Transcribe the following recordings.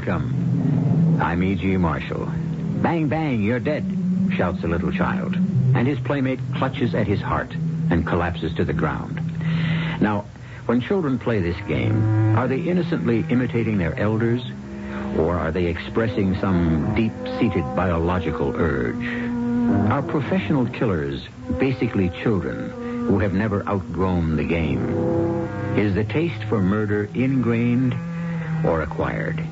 Welcome. I'm E.G. Marshall. Bang, bang, you're dead, shouts a little child. And his playmate clutches at his heart and collapses to the ground. Now, when children play this game, are they innocently imitating their elders, or are they expressing some deep-seated biological urge? Are professional killers basically children who have never outgrown the game? Is the taste for murder ingrained or acquired?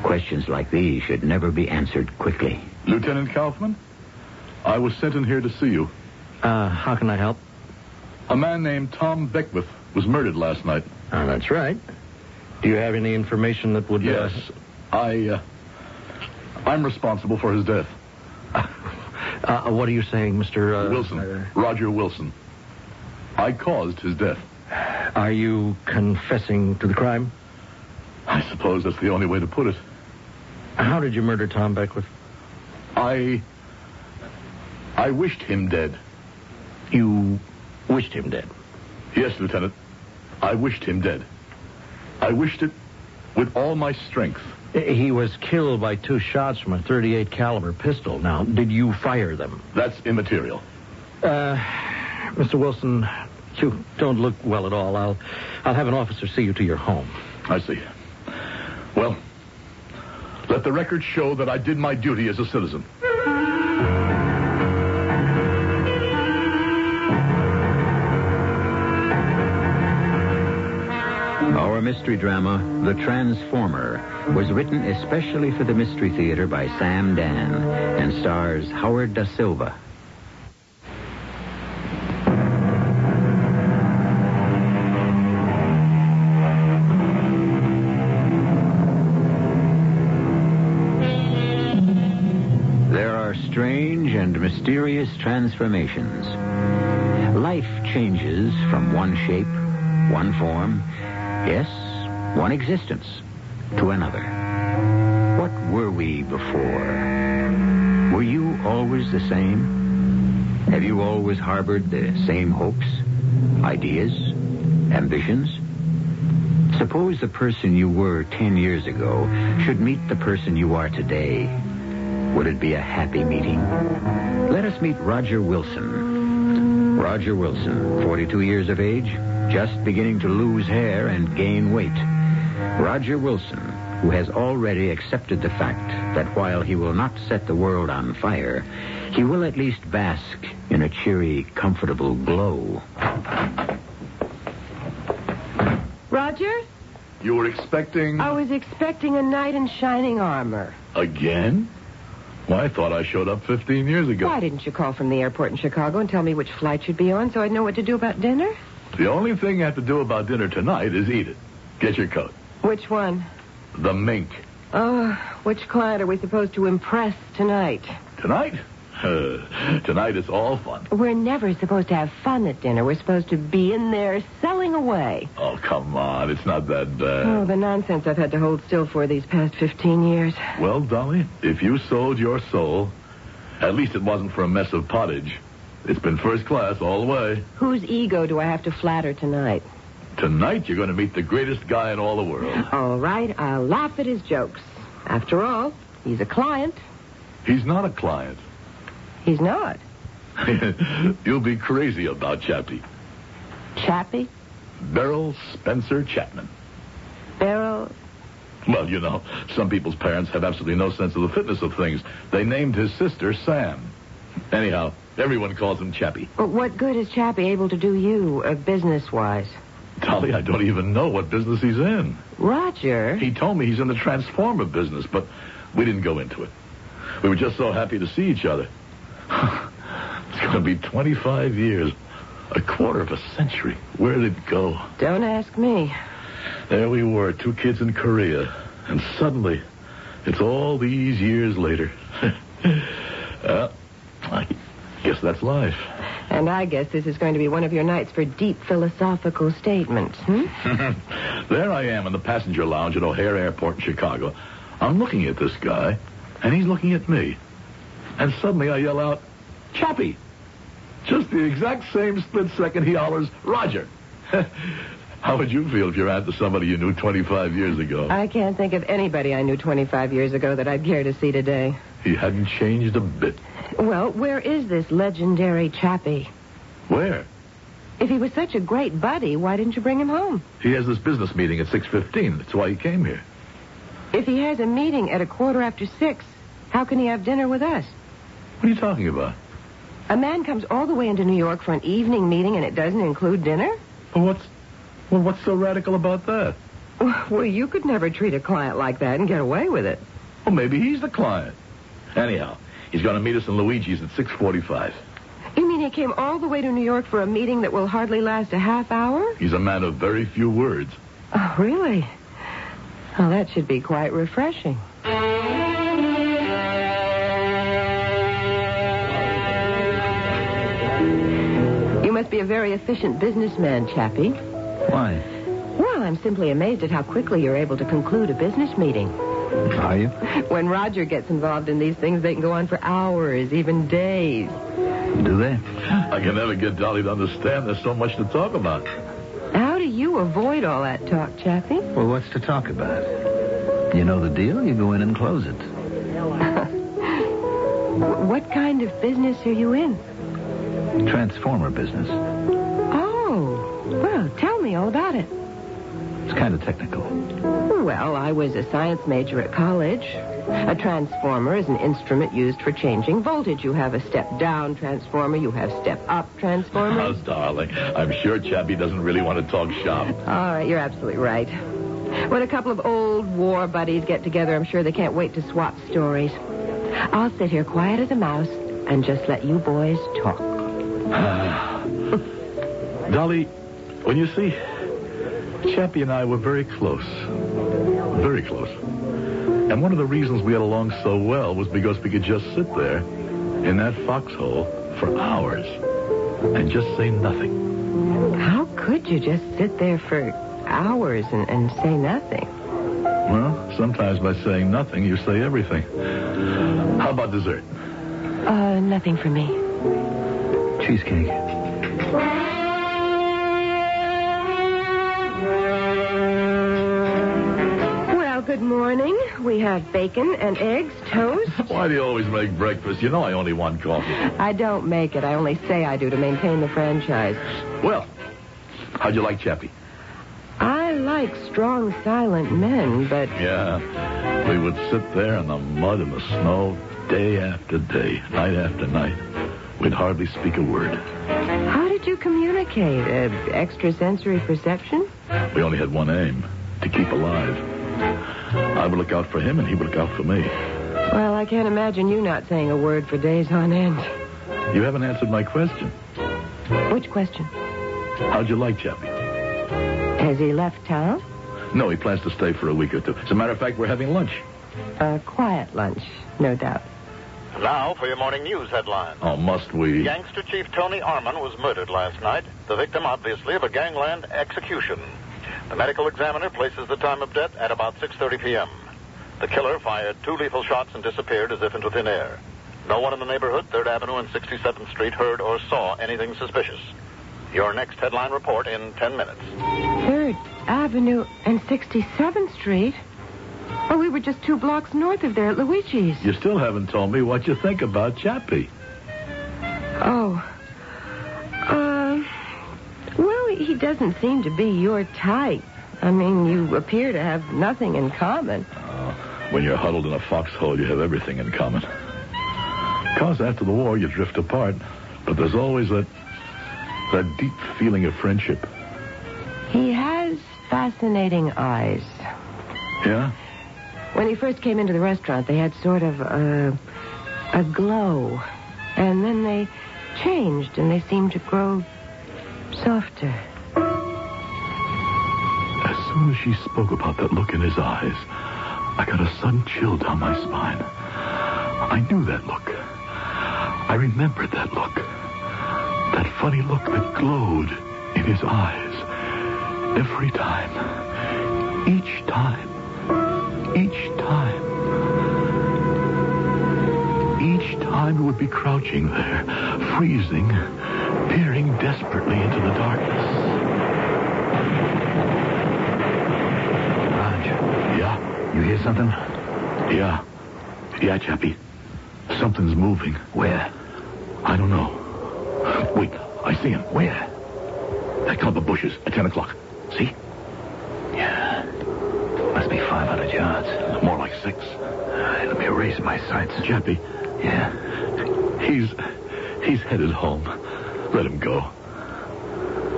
Questions like these should never be answered quickly. Lieutenant Kaufman, I was sent in here to see you. How can I help? A man named Tom Beckwith was murdered last night. That's right. Do you have any information that would... Yes. I'm responsible for his death. What are you saying, Mr... Wilson. Roger Wilson. I caused his death. Are you confessing to the crime? I suppose that's the only way to put it. How did you murder Tom Beckwith? I wished him dead. You wished him dead? Yes, Lieutenant. I wished him dead. I wished it with all my strength. He was killed by 2 shots from a .38 caliber pistol. Now, did you fire them? That's immaterial. Mr. Wilson, you don't look well at all. I'll have an officer see you to your home. I see. Well, let the record show that I did my duty as a citizen. Our mystery drama, The Transformer, was written especially for the Mystery Theater by Sam Dann and stars Howard DaSilva. There are strange and mysterious transformations. Life changes from one shape, one form, yes, one existence, to another. What were we before? Were you always the same? Have you always harbored the same hopes, ideas, ambitions? Suppose the person you were 10 years ago should meet the person you are today. Would it be a happy meeting? Let us meet Roger Wilson. Roger Wilson, 42 years of age, just beginning to lose hair and gain weight. Roger Wilson, who has already accepted the fact that while he will not set the world on fire, he will at least bask in a cheery, comfortable glow. Roger? You were expecting... I was expecting a knight in shining armor. Again? Well, I thought I showed up 15 years ago. Why didn't you call from the airport in Chicago and tell me which flight you'd be on so I'd know what to do about dinner? The only thing you have to do about dinner tonight is eat it. Get your coat. Which one? The mink. Oh, which client are we supposed to impress tonight? Tonight? Tonight is all fun. We're never supposed to have fun at dinner. We're supposed to be in there selling away. Oh, come on. It's not that bad. Oh, the nonsense I've had to hold still for these past 15 years. Well, Dolly, if you sold your soul, at least it wasn't for a mess of pottage. It's been first class all the way. Whose ego do I have to flatter tonight? Tonight, you're going to meet the greatest guy in all the world. All right, I'll laugh at his jokes. After all, he's a client. He's not a client. He's not. You'll be crazy about Chappie. Chappie? Beryl Spencer Chapman. Beryl? Well, you know, some people's parents have absolutely no sense of the fitness of things. They named his sister Sam. Anyhow, everyone calls him Chappie. But what good is Chappie able to do you, business-wise? Dolly, I don't even know what business he's in. Roger? He told me he's in the transformer business, but we didn't go into it. We were just so happy to see each other. It's going to be 25 years. A quarter of a century. Where did it go? Don't ask me. There we were, 2 kids in Korea. And suddenly, it's all these years later. I guess that's life. And I guess this is going to be one of your nights for deep philosophical statements, There I am in the passenger lounge at O'Hare Airport in Chicago. I'm looking at this guy, and he's looking at me. And suddenly I yell out, Chappie! Just the exact same split second he hollers, Roger! How would you feel if you're after somebody you knew 25 years ago? I can't think of anybody I knew 25 years ago that I'd care to see today. He hadn't changed a bit. Well, where is this legendary chappie? Where? If he was such a great buddy, why didn't you bring him home? He has this business meeting at 6:15. That's why he came here. If he has a meeting at 6:15, how can he have dinner with us? What are you talking about? A man comes all the way into New York for an evening meeting and it doesn't include dinner? Well, what's so radical about that? Well, you could never treat a client like that and get away with it. Well, maybe he's the client. Anyhow, he's going to meet us in Luigi's at 6:45. You mean he came all the way to New York for a meeting that will hardly last a half hour? He's a man of very few words. Oh, really? Well, that should be quite refreshing. You must be a very efficient businessman, Chappie. Why? Well, I'm simply amazed at how quickly you're able to conclude a business meeting. Are you? When Roger gets involved in these things, they can go on for hours, even days. Do they? I can never get Dolly to understand there's so much to talk about. How do you avoid all that talk, Chappie? Well, what's to talk about? You know the deal, you go in and close it. What kind of business are you in? Transformer business. Oh, well, tell me all about it. It's kind of technical. Well, I was a science major at college. A transformer is an instrument used for changing voltage. You have a step-down transformer. You have step-up transformer. Oh, darling, I'm sure Chappie doesn't really want to talk shop. All right, you're absolutely right. When a couple of old war buddies get together, I'm sure they can't wait to swap stories. I'll sit here quiet as a mouse and just let you boys talk. Dolly, when you see, Chappie and I were very close. Very close. And one of the reasons we had along so well was because we could just sit there in that foxhole for hours and just say nothing. How could you just sit there for hours and say nothing? Well, sometimes by saying nothing, you say everything. How about dessert? Nothing for me. Cheesecake. Well, good morning. We have bacon and eggs, toast. Why do you always make breakfast? You know I only want coffee. I don't make it. I only say I do to maintain the franchise. Well, how'd you like Chappie? I like strong, silent men, but... Yeah, we would sit there in the mud and the snow day after day, night after night. We'd hardly speak a word. How did you communicate? Extrasensory perception? We only had one aim, to keep alive. I would look out for him and he would look out for me. Well, I can't imagine you not saying a word for days on end. You haven't answered my question. Which question? How'd you like Chappie? Has he left town? No, he plans to stay for a week or two. As a matter of fact, we're having lunch. A quiet lunch, no doubt. Now for your morning news headlines. Oh, must we? Gangster Chief Tony Arman was murdered last night, the victim, obviously, of a gangland execution. The medical examiner places the time of death at about 6:30 p.m. The killer fired 2 lethal shots and disappeared as if into thin air. No one in the neighborhood, 3rd Avenue and 67th Street, heard or saw anything suspicious. Your next headline report in 10 minutes. 3rd Avenue and 67th Street? Oh, we were just 2 blocks north of there at Luigi's. You still haven't told me what you think about Chappie. Oh. Well, he doesn't seem to be your type. I mean, you appear to have nothing in common. When you're huddled in a foxhole, you have everything in common. Because after the war, you drift apart. But there's always that deep feeling of friendship. He has fascinating eyes. Yeah? When he first came into the restaurant, they had sort of a glow. And then they changed, and they seemed to grow softer. As soon as she spoke about that look in his eyes, I got a sudden chill down my spine. I knew that look. I remembered that look. That funny look that glowed in his eyes. Every time. Each time. Each time. Each time he would be crouching there, freezing, peering desperately into the darkness. hear something? Yeah. Yeah, Chappie. Something's moving. Where? I don't know. Wait, I see him. Where? That clump of bushes at 10 o'clock. See? Yeah. Must be 500 yards. More like 6. Let me raise my sights. Chappie. Yeah? He's headed home. Let him go.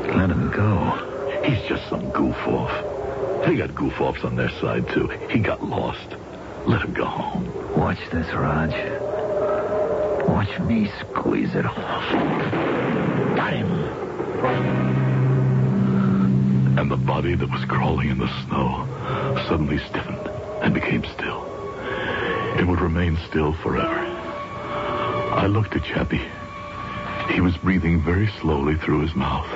Let him go. He's just some goof-off. They got goof-offs on their side, too. He got lost. Let him go home. Watch this, Raj. Watch me squeeze it off. Got him. And the body that was crawling in the snow suddenly stiffened and became still. It would remain still forever. I looked at Chappie. He was breathing very slowly through his mouth.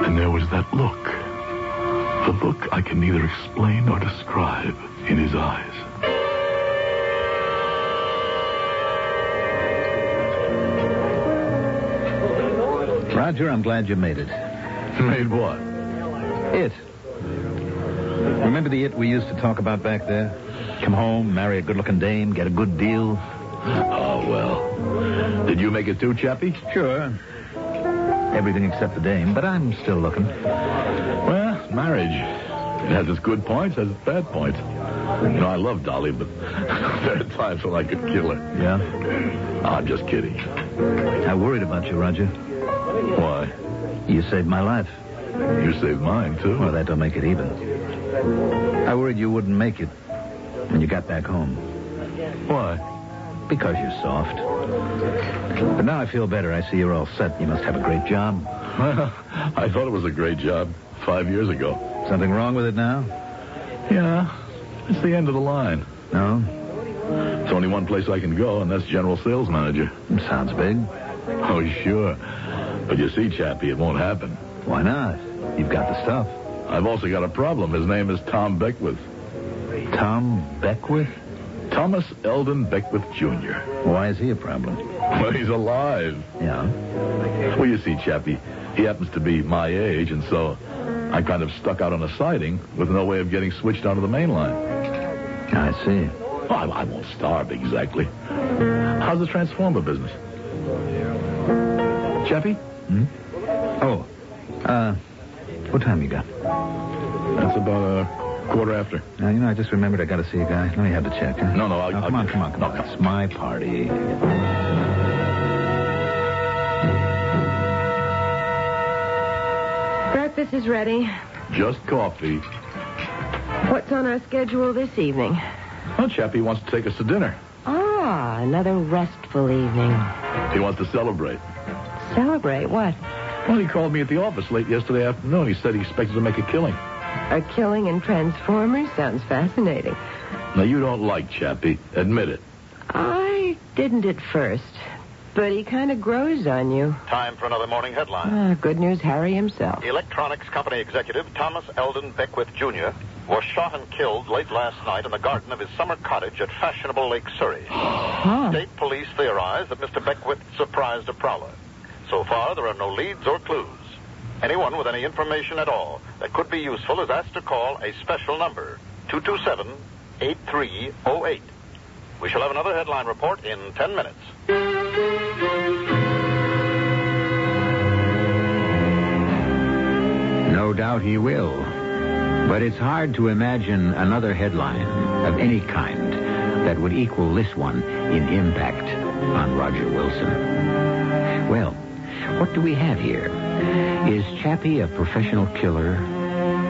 And there was that look. The look I can neither explain nor describe in his eyes. Roger, I'm glad you made it. Made what? It. Remember the it we used to talk about back there? Come home, marry a good-looking dame, get a good deal. Oh, well. Did you make it too, Chappie? Sure. Everything except the dame, but I'm still looking. Well, marriage. It has its good points, has its bad points. You know, I love Dolly, but there are times when I could kill her. Yeah? I'm just kidding. I worried about you, Roger. Why? You saved my life. You saved mine, too. Well, that don't make it even. I worried you wouldn't make it when you got back home. Why? Because you're soft. But now I feel better. I see you're all set. You must have a great job. Well, I thought it was a great job 5 years ago. Something wrong with it now? Yeah, it's the end of the line. No? It's only one place I can go, and that's general sales manager. Sounds big. Oh, sure. But you see, Chappie, it won't happen. Why not? You've got the stuff. I've also got a problem. His name is Tom Beckwith. Tom Beckwith? Thomas Eldon Beckwith, Jr. Why is he a problem? Well, he's alive. Yeah? Well, you see, Chappie, he happens to be my age, and so I kind of stuck out on a siding with no way of getting switched onto the main line. I see. Well, I won't starve exactly. How's the transformer business? Chappie? Oh, what time you got? That's about a quarter after. I just remembered I got to see a guy. No, you have to check. Huh? No, I'll come on. No, It's my party. Breakfast is ready. Just coffee. What's on our schedule this evening? Well, Chappie wants to take us to dinner. Ah, another restful evening. He wants to celebrate. Celebrate what? Well, he called me at the office late yesterday afternoon. He said he expected to make a killing. A killing in Transformers? Sounds fascinating. Now, you don't like Chappie. Admit it. I didn't at first, but he kind of grows on you. Time for another morning headline. Good news, Harry himself. Electronics company executive Thomas Eldon Beckwith, Jr. was shot and killed late last night in the garden of his summer cottage at fashionable Lake Surrey. State police theorize that Mr. Beckwith surprised a prowler. So far, there are no leads or clues. Anyone with any information at all that could be useful is asked to call a special number, 227-8308. We shall have another headline report in 10 minutes. No doubt he will. But it's hard to imagine another headline of any kind that would equal this one in impact on Roger Wilson. Well, what do we have here? Is Chappie a professional killer,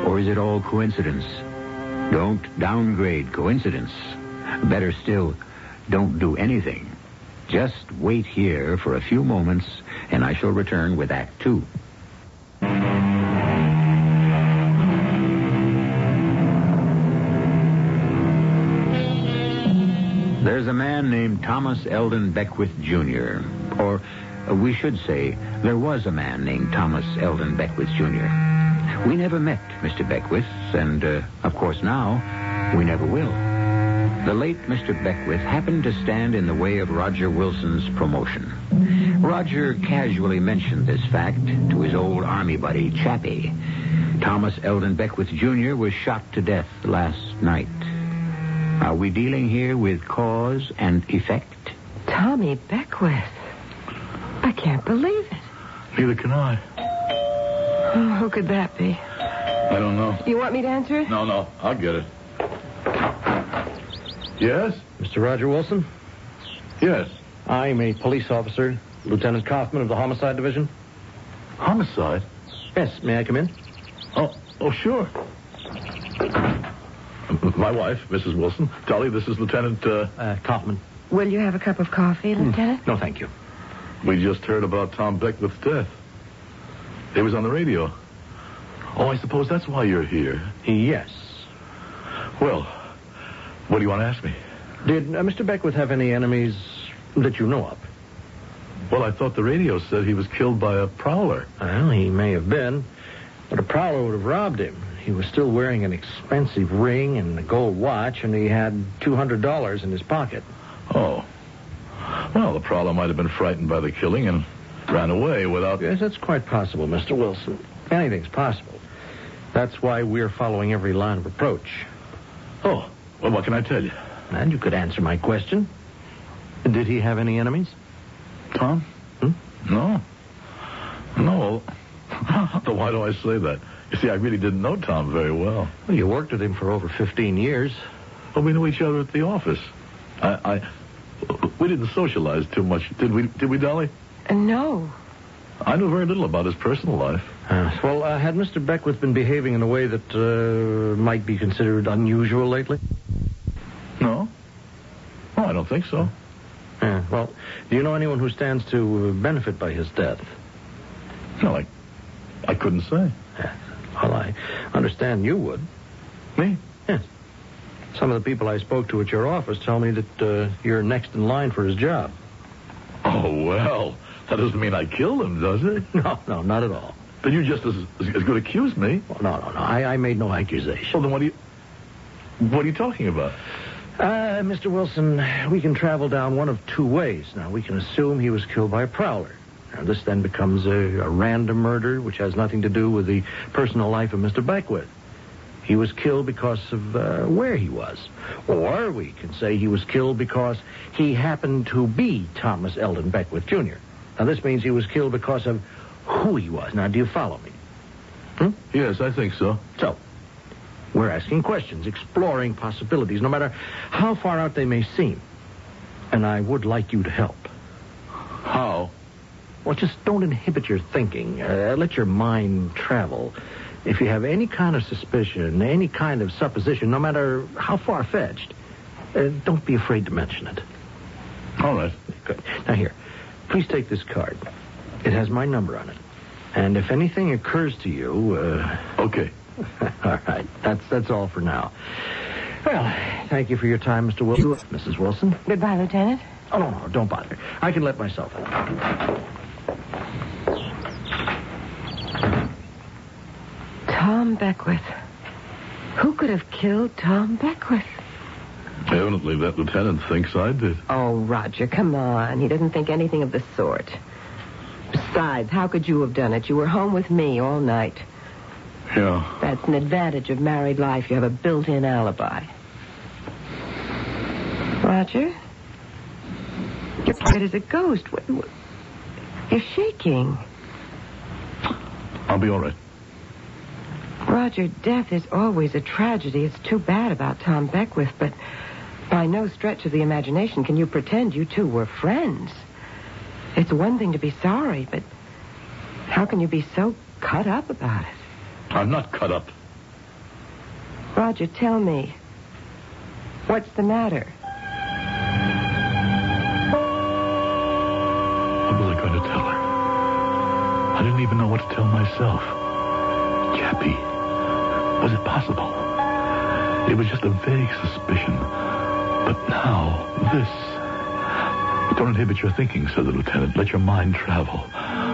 or is it all coincidence? Don't downgrade coincidence. Better still, don't do anything. Just wait here for a few moments, and I shall return with Act 2. There's a man named Thomas Eldon Beckwith, Jr., or we should say, there was a man named Thomas Eldon Beckwith, Jr. We never met Mr. Beckwith, and, of course, now, we never will. The late Mr. Beckwith happened to stand in the way of Roger Wilson's promotion. Roger casually mentioned this fact to his old Army buddy, Chappie. Thomas Eldon Beckwith, Jr. was shot to death last night. Are we dealing here with cause and effect? Tommy Beckwith. I can't believe it. Neither can I. Oh, who could that be? I don't know. You want me to answer it? No, I'll get it. Yes? Mr. Roger Wilson? Yes. I'm a police officer, Lieutenant Kaufman of the Homicide Division. Homicide? Yes, may I come in? Oh, sure. My wife, Mrs. Wilson. Dolly, this is Lieutenant, Kaufman. Will you have a cup of coffee, Lieutenant? No, thank you. We just heard about Tom Beckwith's death. It was on the radio. Oh, I suppose that's why you're here. Yes. Well, what do you want to ask me? Did Mr. Beckwith have any enemies that you know of? Well, I thought the radio said he was killed by a prowler. Well, he may have been, but a prowler would have robbed him. He was still wearing an expensive ring and a gold watch, and he had $200 in his pocket. Oh. Well, the prowler might have been frightened by the killing and ran away without... Yes, that's quite possible, Mr. Wilson. Anything's possible. That's why we're following every line of approach. Oh, well, what can I tell you? And you could answer my question. Did he have any enemies? Tom? No. No. Then why do I say that? You see, I really didn't know Tom very well. Well, you worked with him for over 15 years. Well, we knew each other at the office. We didn't socialize too much, did we, Dolly? No. I knew very little about his personal life. Well, had Mr. Beckwith been behaving in a way that might be considered unusual lately? No. Oh, I don't think so. Well, do you know anyone who stands to benefit by his death? No, I couldn't say. Well, I understand you would. Me? Yes. Some of the people I spoke to at your office tell me that you're next in line for his job. Oh, well, that doesn't mean I killed him, does it? No, not at all. Then you just as good accuse me. Well, no. I made no accusation. Well, then what are you talking about? Mr. Wilson, we can travel down one of two ways. Now, we can assume he was killed by a prowler. Now, this then becomes a random murder, which has nothing to do with the personal life of Mr. Beckwith. He was killed because of where he was. Or we can say he was killed because he happened to be Thomas Eldon Beckwith, Jr. Now, this means he was killed because of who he was. Now, do you follow me? Yes, I think so. So, we're asking questions, exploring possibilities, no matter how far out they may seem. And I would like you to help. How? Well, just don't inhibit your thinking. Let your mind travel. If you have any kind of suspicion, any kind of supposition, no matter how far-fetched, don't be afraid to mention it. All right. Good. Now, here, please take this card. It has my number on it. And if anything occurs to you... Okay. All right. That's all for now. Well, thank you for your time, Mr. Wilson. Mrs. Wilson. Goodbye, Lieutenant. Oh, no, don't bother. I can let myself out. Tom Beckwith. Who could have killed Tom Beckwith? Evidently, that lieutenant thinks I did. Oh, Roger, come on. He doesn't think anything of the sort. Besides, how could you have done it? You were home with me all night. Yeah. That's an advantage of married life. You have a built-in alibi. Roger? You're quiet as a ghost. You're shaking. I'll be all right. Roger, death is always a tragedy. It's too bad about Tom Beckwith, but by no stretch of the imagination can you pretend you two were friends. It's one thing to be sorry, but how can you be so cut up about it? I'm not cut up. Roger, tell me. What's the matter? What was I going to tell her? I didn't even know what to tell myself. Chappie, was it possible? It was just a vague suspicion. But now, this... Don't inhibit your thinking, said the lieutenant. Let your mind travel,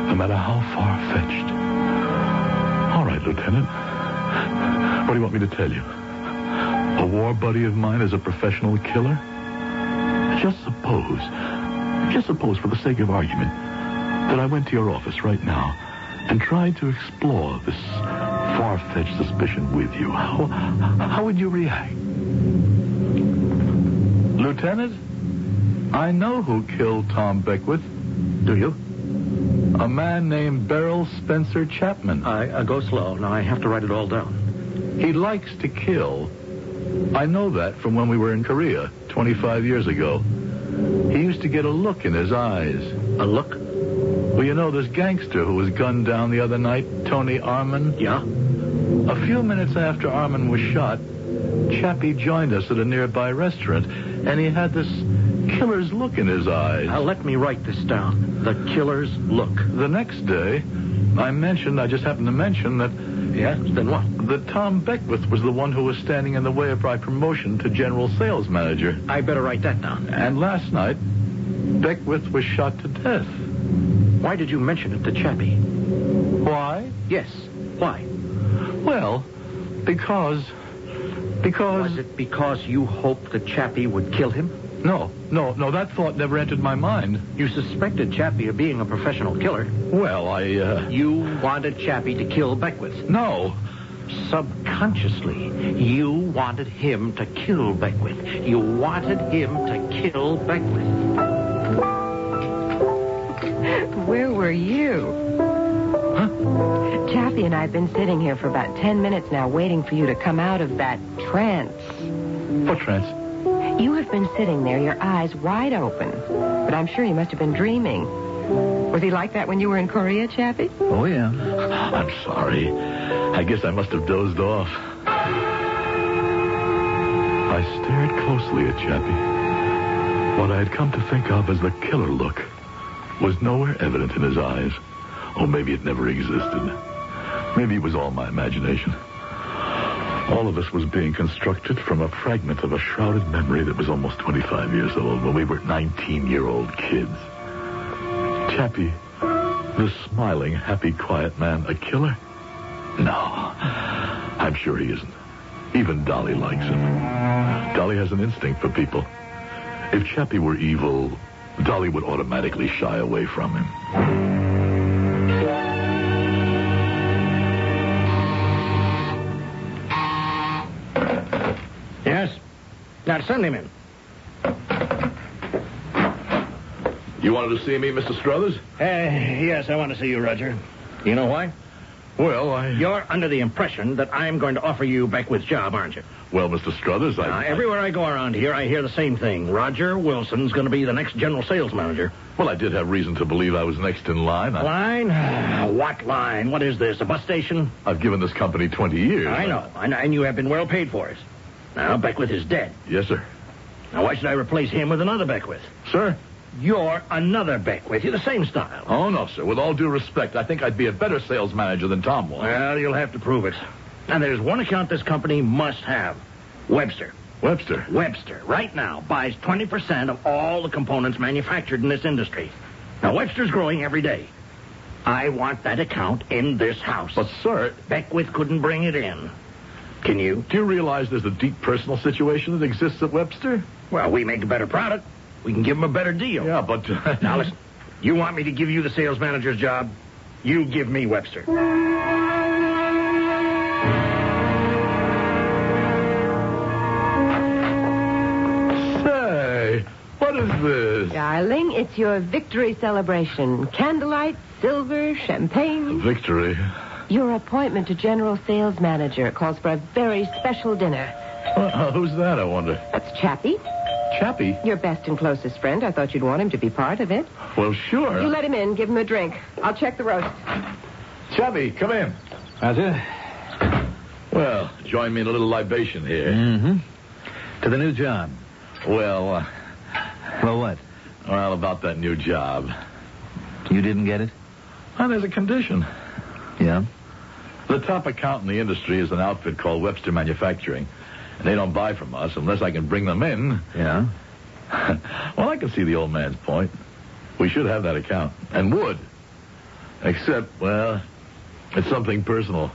no matter how far-fetched. All right, Lieutenant. What do you want me to tell you? A war buddy of mine is a professional killer? Just suppose, for the sake of argument, that I went to your office right now and tried to explore this far-fetched suspicion with you. How would you react? Lieutenant, I know who killed Tom Beckwith. Do you? A man named Beryl Spencer Chapman. I go slow. Now, I have to write it all down. He likes to kill. I know that from when we were in Korea 25 years ago. He used to get a look in his eyes. A look? Well, you know this gangster who was gunned down the other night, Tony Arman? Yeah? A few minutes after Arman was shot, Chappie joined us at a nearby restaurant, and he had this killer's look in his eyes. Now, let me write this down. The killer's look. The next day, I just happened to mention that... Yes? Then what? That Tom Beckwith was the one who was standing in the way of my promotion to general sales manager. I better write that down. And last night, Beckwith was shot to death. Why did you mention it to Chappie? Why? Yes. Why? Well, because... Was it because you hoped that Chappie would kill him? No, that thought never entered my mind. You suspected Chappie of being a professional killer. Well, You wanted Chappie to kill Beckwith. No. Subconsciously, you wanted him to kill Beckwith. You wanted him to kill Beckwith. Where were you? Huh? Chappie and I have been sitting here for about 10 minutes now waiting for you to come out of that trance. What trance? You have been sitting there, your eyes wide open. But I'm sure you must have been dreaming. Was he like that when you were in Korea, Chappie? Oh, yeah. I'm sorry. I guess I must have dozed off. I stared closely at Chappie. What I had come to think of as the killer look was nowhere evident in his eyes. Or maybe it never existed. Maybe it was all my imagination. All of us was being constructed from a fragment of a shrouded memory that was almost 25 years old when we were 19-year-old kids. Chappie, this smiling, happy, quiet man, a killer? No, I'm sure he isn't. Even Dolly likes him. Dolly has an instinct for people. If Chappie were evil, Dolly would automatically shy away from him. Yes? Now, send him in. You wanted to see me, Mr. Struthers? Yes, I want to see you, Roger. You know why? Well, You're under the impression that I'm going to offer you Beckwith's job, aren't you? Well, Mr. Struthers, Everywhere I go around here, I hear the same thing. Roger Wilson's going to be the next general sales manager. Well, I did have reason to believe I was next in line. Line? What line? What is this, a bus station? I've given this company 20 years. I know, and you have been well paid for it. Now, Beckwith is dead. Yes, sir. Now, why should I replace him with another Beckwith? Sir? You're another Beckwith. You're the same style. Oh, no, sir. With all due respect, I think I'd be a better sales manager than Tom was. Well, you'll have to prove it. And there's one account this company must have. Webster. Webster? Webster, right now, buys 20% of all the components manufactured in this industry. Now, Webster's growing every day. I want that account in this house. But, sir... Beckwith couldn't bring it in. Can you? Do you realize there's a deep personal situation that exists at Webster? Well, we make a better product. We can give him a better deal. Yeah, but... Now, listen. You want me to give you the sales manager's job? You give me Webster. Say, what is this? Darling, it's your victory celebration. Candlelight, silver, champagne. Victory. Your appointment to general sales manager calls for a very special dinner. Who's that, I wonder? That's Chappie. Chappie? Your best and closest friend. I thought you'd want him to be part of it. Well, sure. You let him in. Give him a drink. I'll check the roast. Chappie, come in. That's it. Well, join me in a little libation here. Mm-hmm. To the new job. Well, Well, what? well, about that new job. You didn't get it? Well, there's a condition. Yeah? The top account in the industry is an outfit called Webster Manufacturing. And they don't buy from us unless I can bring them in. Yeah? Well, I can see the old man's point. We should have that account. And would. Except, well, it's something personal.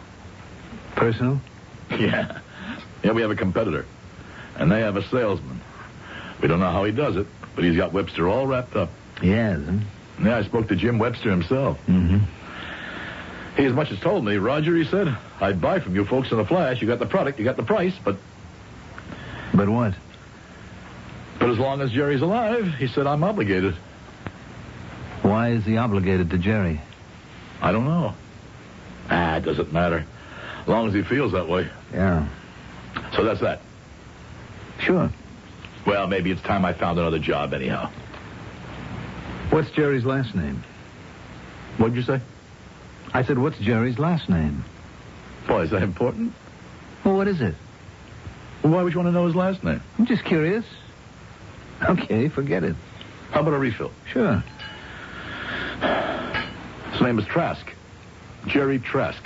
Personal? Yeah. Yeah, we have a competitor. And they have a salesman. We don't know how he does it, but he's got Webster all wrapped up. Yes. Yeah, I spoke to Jim Webster himself. Mm-hmm. He as much as told me, Roger, he said, I'd buy from you folks in a flash. You got the product, you got the price, but... But what? But as long as Jerry's alive, he said I'm obligated. Why is he obligated to Jerry? I don't know. It doesn't matter. As long as he feels that way. Yeah. So that's that. Sure. Well, maybe it's time I found another job anyhow. What's Jerry's last name? What'd you say? I said, what's Jerry's last name? Boy, is that important? Well, what is it? Well, why would you want to know his last name? I'm just curious. Okay, forget it. How about a refill? Sure. His name is Trask. Jerry Trask.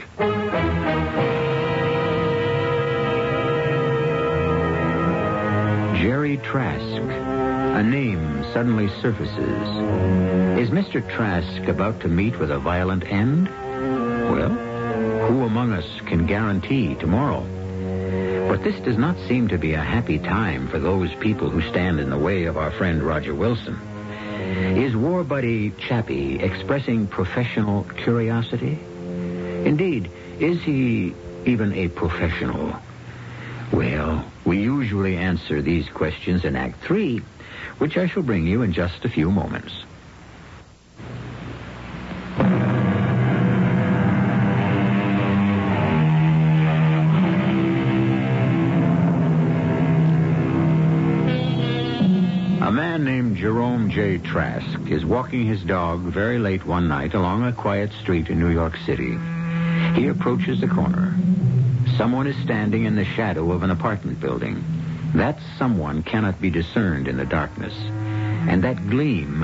Jerry Trask. A name suddenly surfaces. Is Mr. Trask about to meet with a violent end? Well, who among us can guarantee tomorrow? But this does not seem to be a happy time for those people who stand in the way of our friend Roger Wilson. Is war buddy Chappie expressing professional curiosity? Indeed, is he even a professional? Well, we usually answer these questions in Act 3, which I shall bring you in just a few moments. A man named Jerome J. Trask is walking his dog very late one night along a quiet street in New York City. He approaches the corner. Someone is standing in the shadow of an apartment building. That someone cannot be discerned in the darkness. And that gleam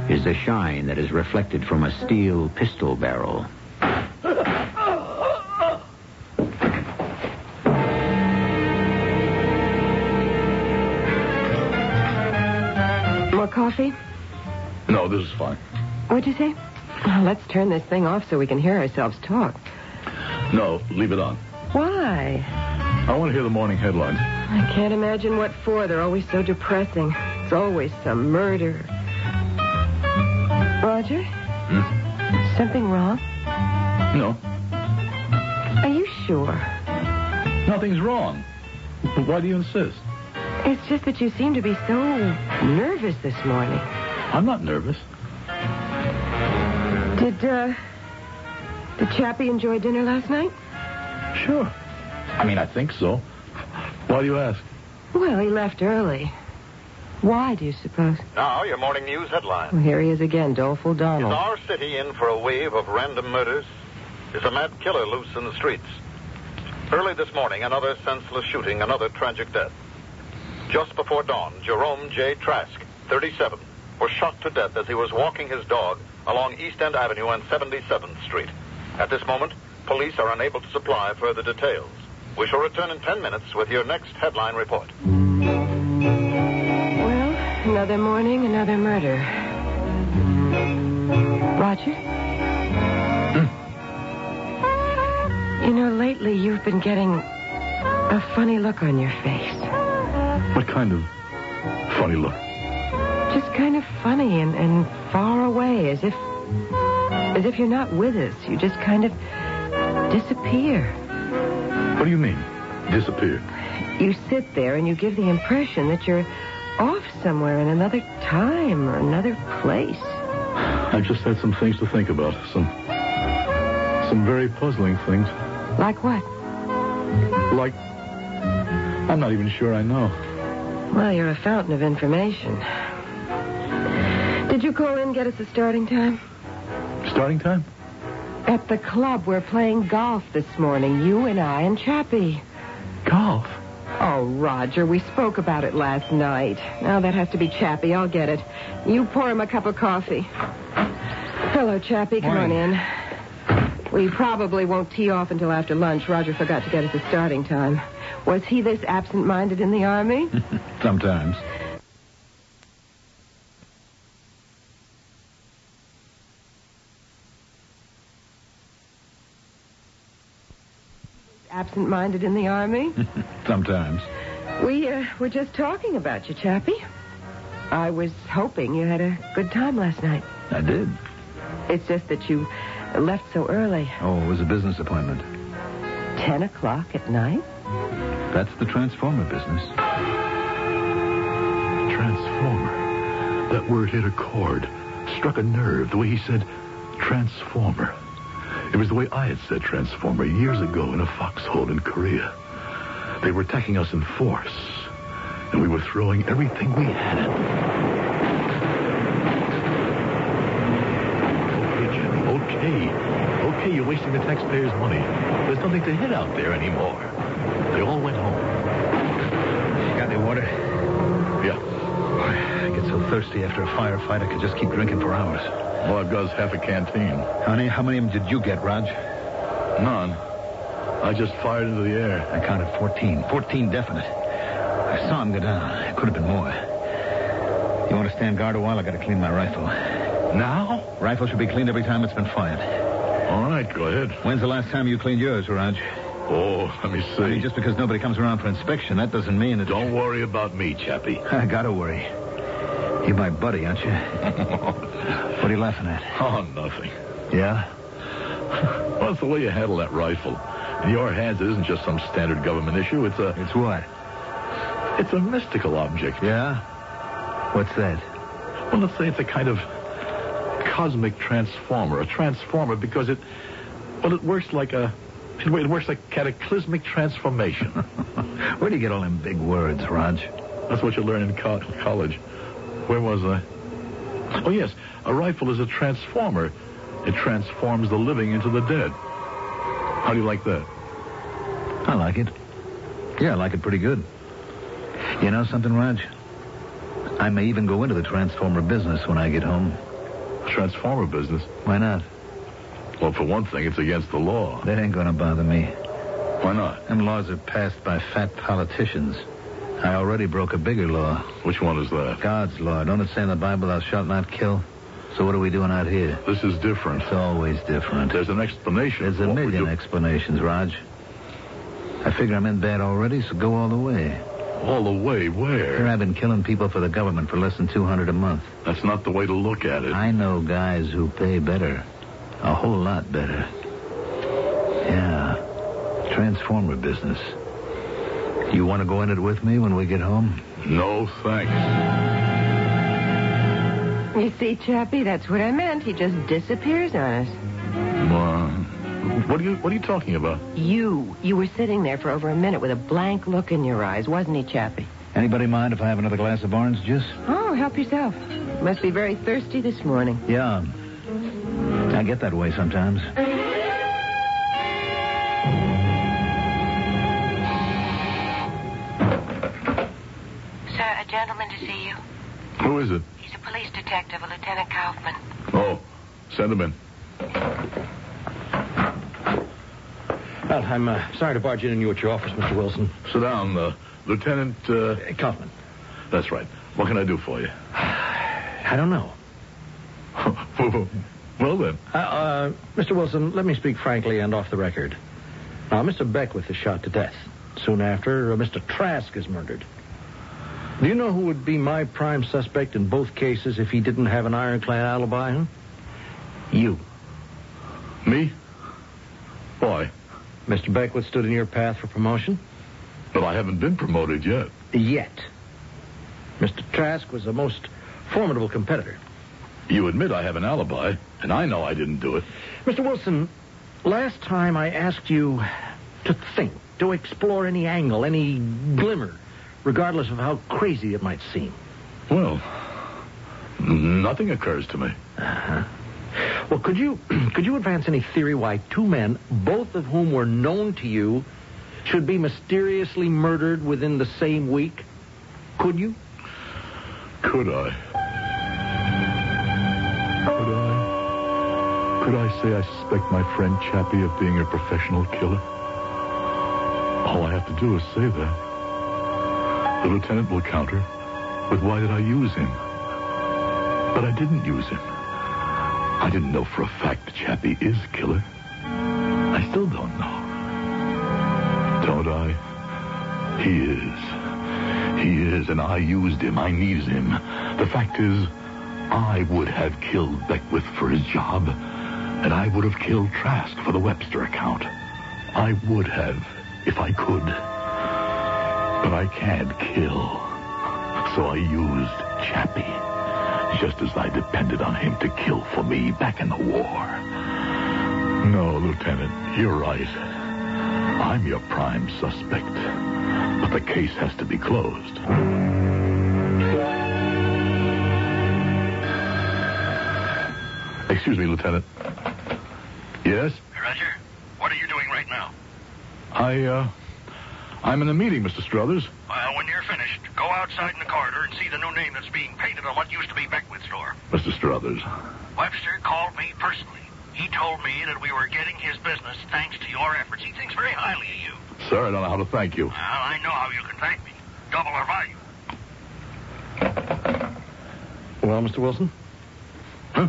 is the shine that is reflected from a steel pistol barrel. More coffee? No, this is fine. What'd you say? Oh, let's turn this thing off so we can hear ourselves talk. No, leave it on. Why? I want to hear the morning headlines. I can't imagine what for. They're always so depressing. It's always some murder. Roger? Something wrong? No, Are you sure? nothing's wrong. Why do you insist? It's just that you seem to be so nervous this morning. I'm not nervous. Did Chappie enjoy dinner last night? Sure. I mean, I think so. Why do you ask? Well, he left early. Why, do you suppose? Now, your morning news headline. Well, here he is again, Doleful Is Donald. our city in for a wave of random murders? Is a mad killer loose in the streets? Early this morning, another senseless shooting, another tragic death. Just before dawn, Jerome J. Trask, 37, was shot to death as he was walking his dog along East End Avenue and 77th Street. At this moment, police are unable to supply further details. We shall return in 10 minutes with your next headline report. Well, another morning, another murder. Roger? You know, lately you've been getting a funny look on your face. What kind of funny look? Just kind of funny and far away, as if you're not with us. You just kind of disappear. What do you mean, disappear? You sit there and you give the impression that you're off somewhere in another time or another place. I've just had some things to think about. Some very puzzling things. Like what? Like, I'm not even sure I know. Well, you're a fountain of information. Did you call in and get us a starting time? Starting time? At the club, we're playing golf this morning, you and I and Chappie. Golf? Oh, Roger, we spoke about it last night. Now that has to be Chappie. I'll get it. You pour him a cup of coffee. Hello, Chappie. Come on in. We probably won't tee off until after lunch. Roger forgot to get us a starting time. Was he this absent-minded in the Army? Sometimes. Absent-minded in the Army? Sometimes. We were just talking about you, Chappie. I was hoping you had a good time last night. I did. It's just that you left so early. Oh, it was a business appointment. 10 o'clock at night? That's the transformer business. Transformer. That word hit a chord, struck a nerve, the way he said transformer. It was the way I had said transformer years ago in a foxhole in Korea. They were attacking us in force, and we were throwing everything we had at them. Okay, Jimmy, okay, you're wasting the taxpayers' money. There's nothing to hit out there anymore. They all went home. Got any water? Yeah. I get so thirsty after a firefight, I could just keep drinking for hours. All I've got is half a canteen. How many of them did you get, Raj? None. I just fired into the air. I counted 14. 14 definite. I saw him go down. It could have been more. You want to stand guard a while? I got to clean my rifle. Now? Rifle should be cleaned every time it's been fired. All right, go ahead. When's the last time you cleaned yours, Raj? Oh, let me see. I mean, just because nobody comes around for inspection, that doesn't mean that... Don't worry about me, Chappie. I gotta worry. You're my buddy, aren't you? What are you laughing at? Oh, nothing. Yeah? Well, it's the way you handle that rifle. In your hands, it isn't just some standard government issue. It's what? It's a mystical object. Yeah? What's that? Well, let's say it's a kind of cosmic transformer. A transformer because it works like it works like cataclysmic transformation. Where do you get all them big words, Raj? That's what you learn in college. Where was I? Oh, yes. A rifle is a transformer. It transforms the living into the dead. How do you like that? I like it. Yeah, I like it pretty good. You know something, Raj? I may even go into the transformer business when I get home. Transformer business? Why not? Well, for one thing, it's against the law. That ain't gonna bother me. Why not? Them laws are passed by fat politicians. I already broke a bigger law. Which one is that? God's law. Don't it say in the Bible, thou shalt not kill? So what are we doing out here? This is different. It's always different. There's an explanation. There's for a what we million do. explanations, Raj. I figure I'm in bad already, so go all the way. All the way where? Here I've been killing people for the government for less than $200 a month. That's not the way to look at it. I know guys who pay better. A whole lot better. Yeah. Transformer business. You want to go in it with me when we get home? No, thanks. You see, Chappie, that's what I meant. He just disappears on us. What are you talking about? You were sitting there for over a minute with a blank look in your eyes, wasn't he, Chappie? Anybody mind if I have another glass of orange juice? Oh, help yourself. Must be very thirsty this morning. Yeah. I get that way sometimes. Sir, a gentleman to see you. Who is it? He's a police detective, a Lieutenant Kaufman. Oh, send him in. Well, I'm sorry to barge in on you at your office, Mr. Wilson. Sit down, Lieutenant... Kaufman. That's right. What can I do for you? I don't know. Well, then. Mr. Wilson, let me speak frankly and off the record. Now, Mr. Beckwith is shot to death. Soon after, Mr. Trask is murdered. Do you know who would be my prime suspect in both cases if he didn't have an ironclad alibi? Huh? You. Me? Why? Mr. Beckwith stood in your path for promotion? But I haven't been promoted yet. Yet. Mr. Trask was a most formidable competitor. You admit I have an alibi, and I know I didn't do it. Mr. Wilson, last time I asked you to think, to explore any angle, any glimmer, regardless of how crazy it might seem. Well, nothing occurs to me. Uh-huh. Well, could you advance any theory why two men, both of whom were known to you, should be mysteriously murdered within the same week? Could you? Could I? Could I say I suspect my friend Chappie of being a professional killer? All I have to do is say that. The lieutenant will counter with why did I use him? But I didn't use him. I didn't know for a fact that Chappie is a killer. I still don't know. Don't I? He is. He is, and I used him. I needed him. The fact is, I would have killed Beckwith for his job, and I would have killed Trask for the Webster account. I would have, if I could. But I can't kill. So I used Chappie, just as I depended on him to kill for me back in the war. No, Lieutenant, you're right. I'm your prime suspect. But the case has to be closed. Excuse me, Lieutenant. Yes? Roger, what are you doing right now? I'm in a meeting, Mr. Struthers. Well, when you're finished, go outside in the corridor and see the new name that's being painted on what used to be Beckwith's store. Mr. Struthers. Webster called me personally. He told me that we were getting his business thanks to your efforts. He thinks very highly of you. Sir, I don't know how to thank you. Well, I know how you can thank me. Double our value. Well, Mr. Wilson? Huh?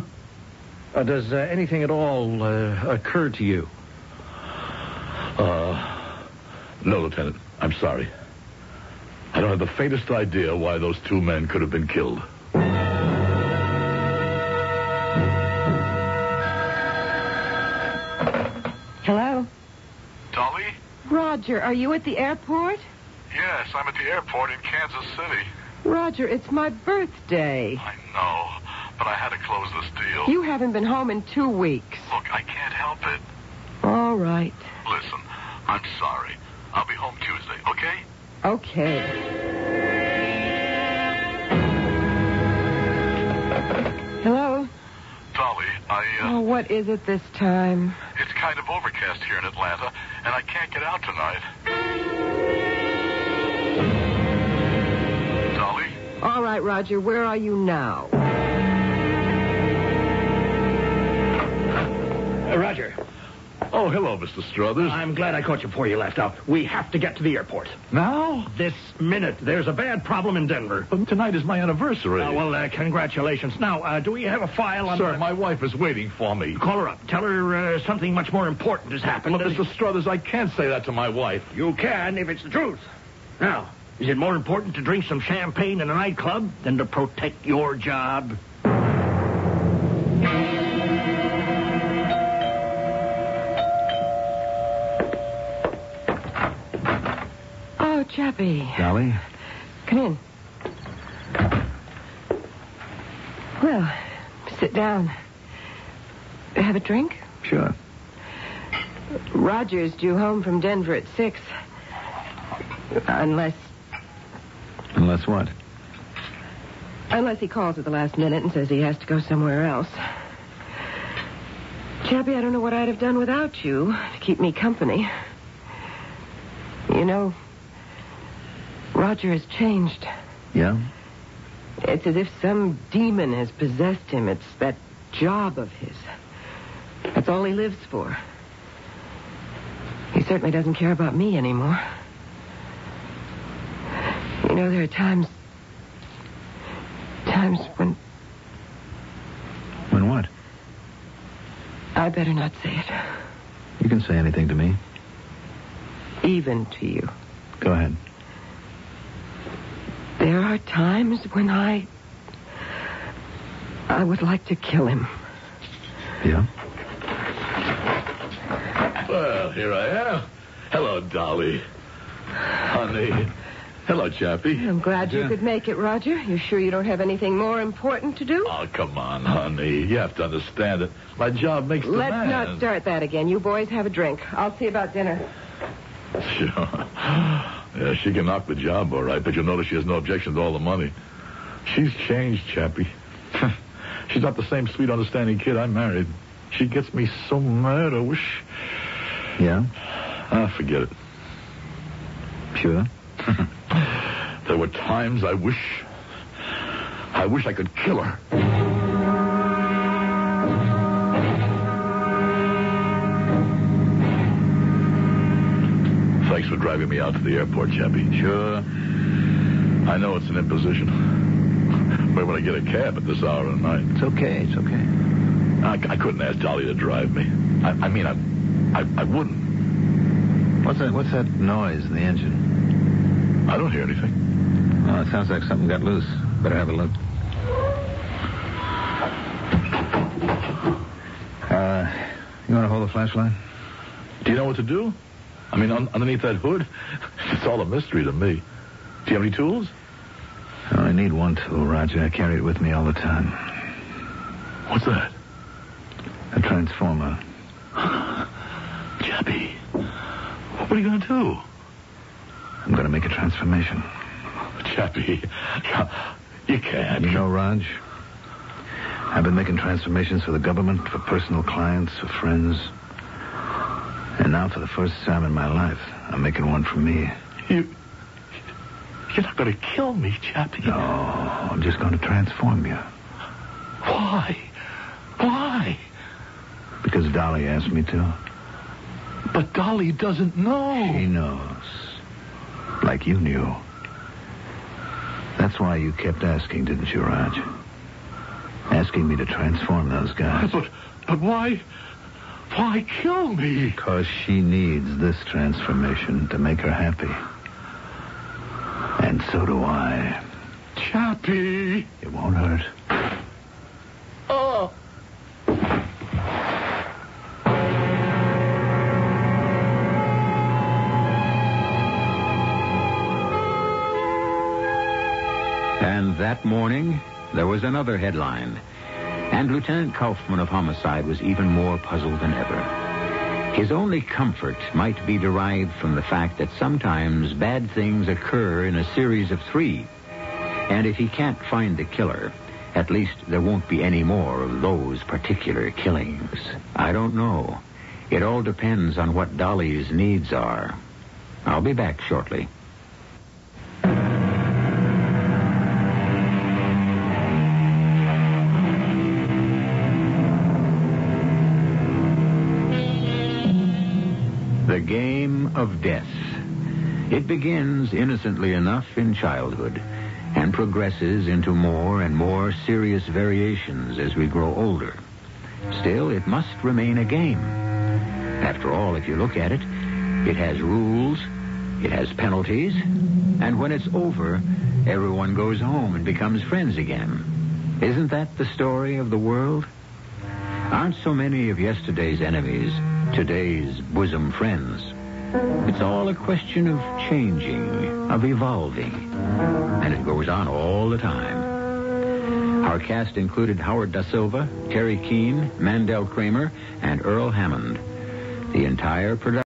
Does anything at all occur to you? No, Lieutenant. I'm sorry. I don't have the faintest idea why those two men could have been killed. Hello? Dolly? Roger, are you at the airport? Yes, I'm at the airport in Kansas City. Roger, it's my birthday. I know, but I had to close this deal. You haven't been home in 2 weeks. Look, I can't help it. All right. Listen, I'm sorry. I'll be home Tuesday, okay? Okay. Hello? Dolly, Oh, what is it this time? it's kind of overcast here in Atlanta, and I can't get out tonight. Dolly? All right, Roger, where are you now? Roger, Oh, hello, Mr. Struthers. I'm glad I caught you before you left. Now, we have to get to the airport. Now? This minute. There's a bad problem in Denver. But tonight is my anniversary. Congratulations. Now, do we have a file on... Sir, my wife is waiting for me. Call her up. Tell her something much more important has happened. But, Mr. Struthers, I can't say that to my wife. You can if it's the truth. Now, is it more important to drink some champagne in a nightclub than to protect your job? Oh, Chappie. Dolly? Come in. Well, sit down. Have a drink? Sure. Roger's due home from Denver at 6. Unless What? he calls at the last minute and says he has to go somewhere else. Chappie, I don't know what I'd have done without you to keep me company. You know, Roger has changed. Yeah? It's as if some demon has possessed him. It's that job of his. That's all he lives for. He certainly doesn't care about me anymore. You know, there are times when... When what? I better not say it. You can say anything to me. Even to you. Go ahead. There are times when I would like to kill him. Yeah? Well, here I am. Hello, Dolly. Honey. Hello, Chappie. I'm glad you Yeah. could make it, Roger. You sure you don't have anything more important to do? Oh, come on, honey. You have to understand it. My job makes Let's demands. not start that again. You boys have a drink. I'll see about dinner. Sure. Yeah, she can knock the job, all right, but you'll notice she has no objection to all the money. She's changed, Chappie. She's not the same sweet, understanding kid I married. She gets me so mad, I wish... Yeah? Forget it. Sure. There were times I wish I could kill her. Thanks for driving me out to the airport, Chappie. Sure. I know it's an imposition. But when I get a cab at this hour of the night... It's okay. It's okay. I couldn't ask Dolly to drive me. I wouldn't. What's that noise in the engine? I don't hear anything. Oh, it sounds like something got loose. Better have a look. You want to hold the flashlight? Do you know what to do? I mean, underneath that hood, it's all a mystery to me. Do you have any tools? Oh, I need one tool, Roger. I carry it with me all the time. What's that? A transformer. Chappie, what are you going to do? I'm going to make a transformation. Chappie, you can't. You know, Raj, I've been making transformations for the government, for personal clients, for friends. And now, for the first time in my life, I'm making one for me. You're not going to kill me, Chappie. No, I'm just going to transform you. Why? Why? Because Dolly asked me to. But Dolly doesn't know. She knows. Like you knew. That's why you kept asking, didn't you, Raj? Asking me to transform those guys. But why? Why kill me? Because she needs this transformation to make her happy. And so do I. Chappie. It won't hurt. Oh. And that morning, there was another headline. And Lieutenant Kaufman of Homicide was even more puzzled than ever. His only comfort might be derived from the fact that sometimes bad things occur in a series of 3. And if he can't find the killer, at least there won't be any more of those particular killings. I don't know. It all depends on what Dolly's needs are. I'll be back shortly. The game of death. It begins innocently enough in childhood and progresses into more and more serious variations as we grow older. Still, it must remain a game. After all, if you look at it, it has rules, it has penalties, and when it's over, everyone goes home and becomes friends again. Isn't that the story of the world? Aren't so many of yesterday's enemies today's bosom friends? It's all a question of changing, of evolving. And it goes on all the time. Our cast included Howard DaSilva, Terry Keane, Mandel Kramer, and Earl Hammond. The entire production